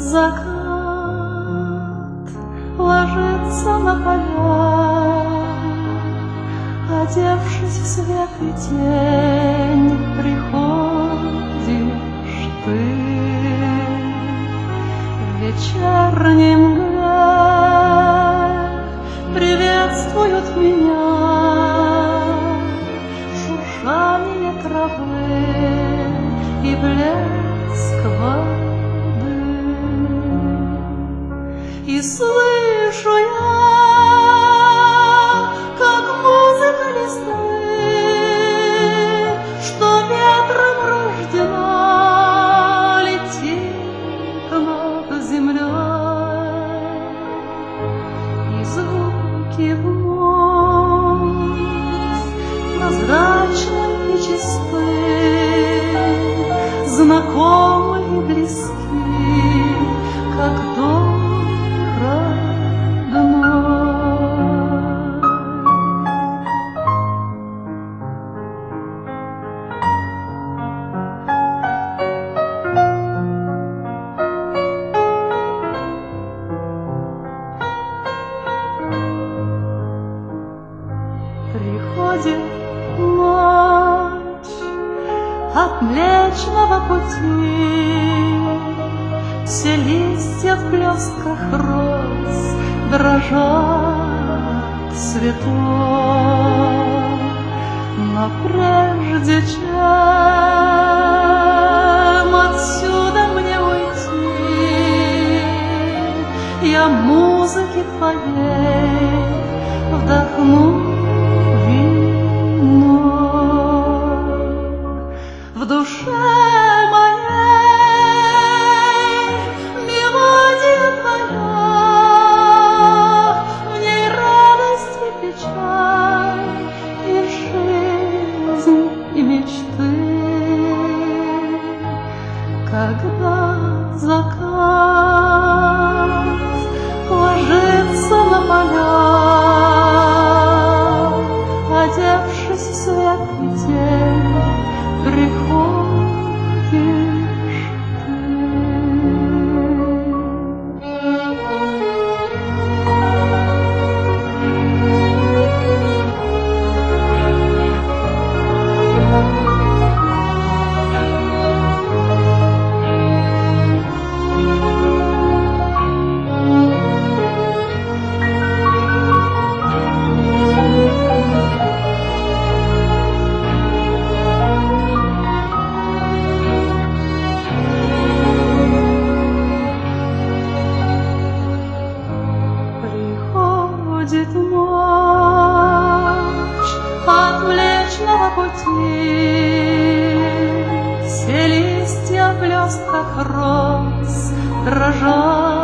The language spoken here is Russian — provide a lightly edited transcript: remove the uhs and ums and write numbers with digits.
Закат ложится на поля, одевшись в свет и тень, приходишь ты в вечерней мгле, приветствуют меня шуршание травы и блеск воды. И слышу я, как музыка листвы, что ветром рождена, летит над землей. И звуки вновь прозрачны и чисты, знакомы и близки, как дом приходит ночь от Млечного Пути, все листья в блестках роз дрожат цветом. Но прежде чем отсюда мне уйти, я музыки твоей вдохну в душе моей мелодия твоя, в ней радость и печаль, и жизнь, и мечты. Когда закат ложится на поля, одевшись в свет и тень, приходишь ты. Приходит ночь от Млечного Пути, все листья в блестках роз дрожат